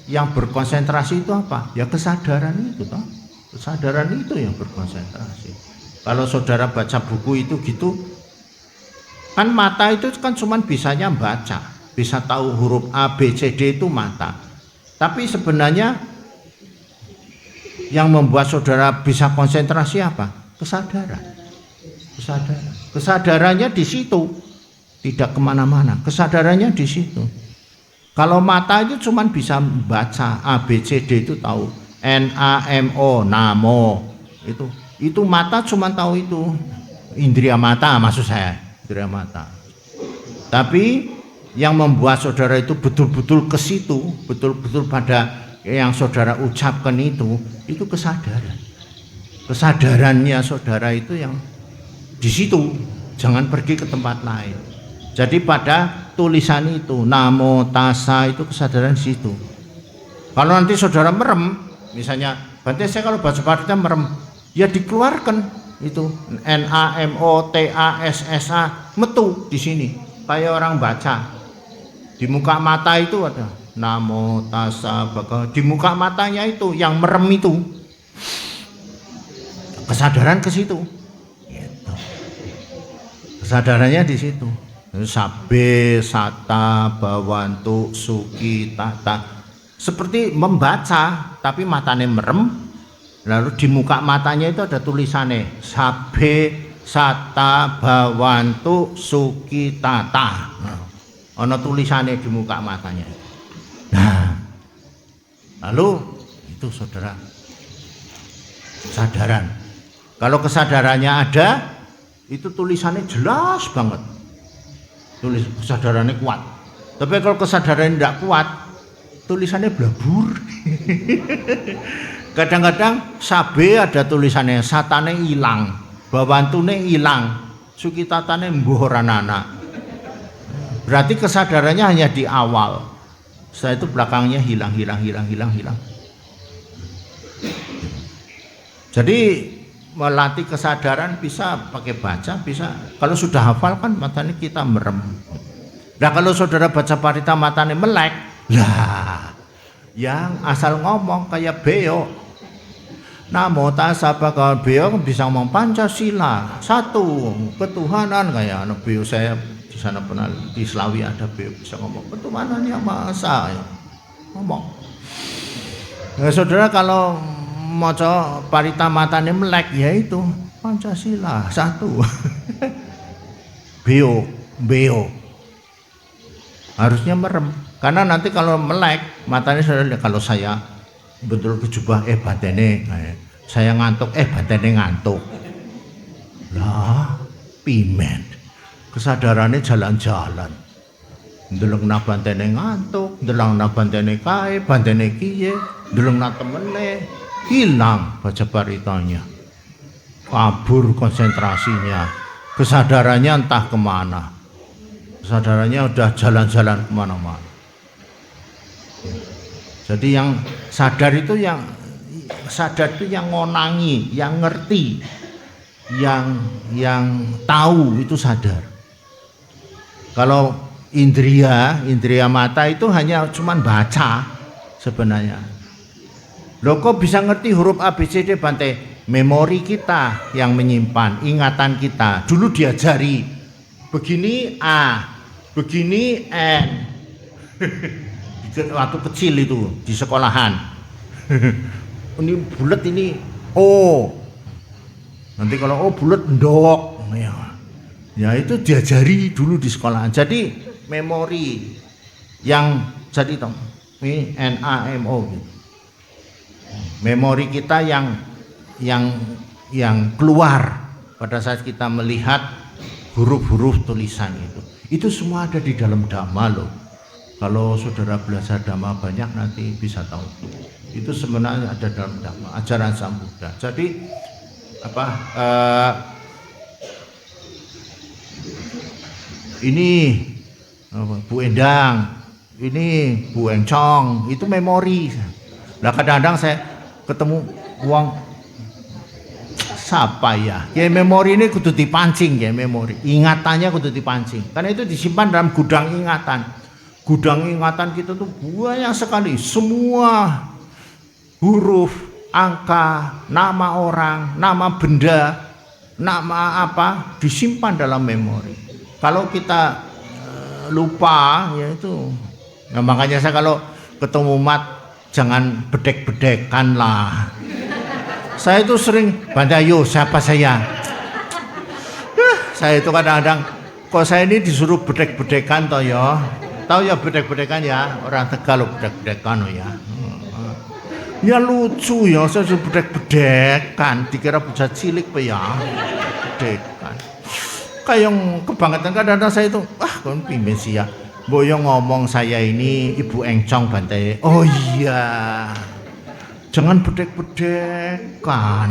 A: yang berkonsentrasi itu apa? Ya kesadaran itu toh. Kesadaran itu yang berkonsentrasi. Kalau saudara baca buku itu gitu, kan mata itu kan cuman bisanya baca. Bisa tahu huruf A, B, C, D itu mata. Tapi sebenarnya yang membuat saudara bisa konsentrasi apa? Kesadaran. Kesadarannya di situ, tidak kemana-mana. Kesadarannya di situ. Kalau mata itu cuma bisa baca A, B, C, D itu tahu. N, A, M, O, namo. Itu mata cuma tahu itu. Indria mata maksud saya. Indria mata. Tapi yang membuat saudara itu betul-betul ke situ, betul-betul pada yang saudara ucapkan itu kesadaran. Kesadarannya saudara itu yang di situ, jangan pergi ke tempat lain. Jadi pada tulisan itu, namo tassa itu kesadaran di situ. Kalau nanti saudara merem, misalnya Bante saya kalau baca parita merem, ya dikeluarkan itu NAMOTASSA metu di sini kayak orang baca. Di muka mata itu ada namo tassa bhagavata, di muka matanya itu yang merem itu kesadaran ke situ. Gitu. Kesadarannya di situ. Sabbe sata bawantu suki tata. Seperti membaca tapi matanya merem, lalu di muka matanya itu ada tulisannya sabbe sata bawantu suki tata. Ono tulisannya di muka matanya. Nah, lalu itu saudara kesadaran. Kalau kesadarannya ada, itu tulisannya jelas banget. Kesadarannya kuat. Tapi kalau kesadarannya tidak kuat, tulisannya blabur. Kadang-kadang sabe ada tulisannya, satane hilang, bawantune hilang, sukitatane mbohoranana. Berarti kesadarannya hanya di awal. Setelah itu belakangnya hilang. Jadi melatih kesadaran bisa pakai baca, bisa. Kalau sudah hafal kan matanya kita merem. Nah kalau saudara baca parita matanya melek, lah yang asal ngomong kayak beo. Namo tassa bhagavata, beo bisa ngomong Pancasila, satu ketuhanan kayak anak beo saya di sana pernah di Slawi ada beo bisa ngomong ketuhanan yang maha esa ya. Ngomong. Nah, saudara kalau maca parita matane melek ya itu Pancasila satu. beo harusnya merem karena nanti kalau melek matanya saudara, kalau saya betul kejubah batene saya ngantuk batene ngantuk lah pimen kesadarannya jalan-jalan ndeleng nak bantene ngantuk ndeleng nak bantene kae bantene kiye ndeleng nak temene hilang baca paritanya, kabur konsentrasinya, kesadarannya entah kemana, kesadarannya udah jalan-jalan kemana-mana. Jadi yang sadar itu yang ngonangi, yang ngerti, yang tahu itu sadar. Kalau indria mata itu hanya cuman baca sebenarnya. Loh kok bisa ngerti huruf A, B, C, D, Bante? Memori kita yang menyimpan, ingatan kita. Dulu diajari, begini A, begini N. Waktu kecil itu, di sekolahan. Ini bulat ini O. Nanti kalau O bulat ndok. Ya itu diajari dulu di sekolahan. Jadi memori yang jadi ini NAMO gitu. Memori kita yang keluar pada saat kita melihat huruf-huruf tulisan itu semua ada di dalam Dhamma loh. Kalau saudara belajar Dhamma banyak nanti bisa tahu itu sebenarnya ada dalam Dhamma, ajaran Sang Buddha. Jadi ini Bu Endang, ini Bu Encong, itu memori. Lah kadang-kadang saya ketemu uang siapa ya memori ini kudu dipancing ya, memori ingatannya kudu dipancing karena itu disimpan dalam gudang ingatan kita tuh banyak sekali, semua huruf, angka, nama orang, nama benda, nama apa disimpan dalam memori. Kalau kita lupa ya itu nah, makanya saya kalau ketemu umat jangan bedek-bedekan lah. Saya itu sering bandayo siapa saya. Saya itu kadang-kadang kok saya ini disuruh bedek-bedekan toh ya. Tahu ya bedek-bedekan ya, orang Tegal bedek-bedekan oh ya. Ya lucu ya, saya suruh bedek-bedekan, dikira bocah cilik pe ya. Bedekan. Kayak kebangetan kadang-kadang saya itu, kon pimen sih ya. Boyo ngomong saya ini Ibu Encong Bante. Oh iya. Jangan bedek-bedekan.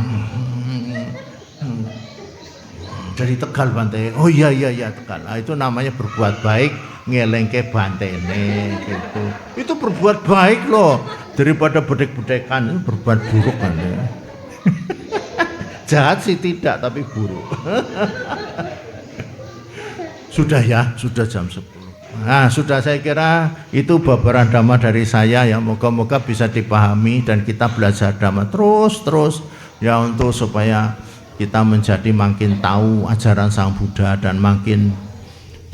A: Dari Tegal Bante. Oh iya Tegal. Nah, itu namanya berbuat baik ngelengke bantene gitu. Itu berbuat baik loh daripada bedek-bedekan itu berbuat buruk kan ya. Jahat sih tidak tapi buruk. Sudah ya, sudah jam 10. Nah, sudah, saya kira itu babaran dhamma dari saya ya. Moga-moga bisa dipahami dan kita belajar dhamma terus ya, untuk supaya kita menjadi makin tahu ajaran Sang Buddha dan makin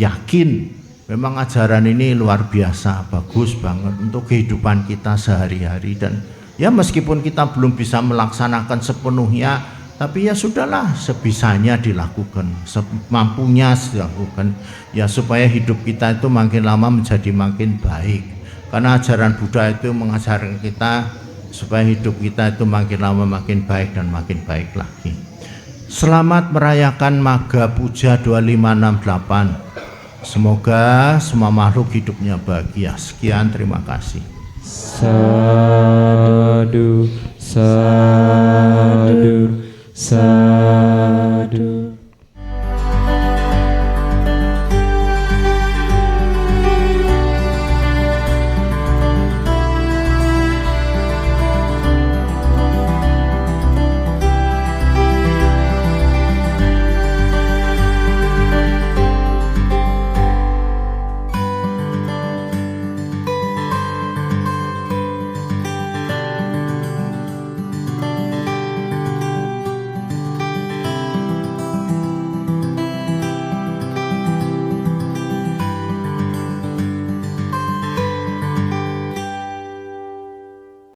A: yakin memang ajaran ini luar biasa, bagus banget untuk kehidupan kita sehari-hari. Dan ya meskipun kita belum bisa melaksanakan sepenuhnya, tapi ya sudahlah, sebisanya dilakukan, semampunya dilakukan ya, supaya hidup kita itu makin lama menjadi makin baik. Karena ajaran Buddha itu mengajarkan kita supaya hidup kita itu makin lama makin baik dan makin baik lagi. Selamat merayakan Magha Puja 2568. Semoga semua makhluk hidupnya bahagia. Sekian, terima kasih.
B: Sadu, sadu, sadu.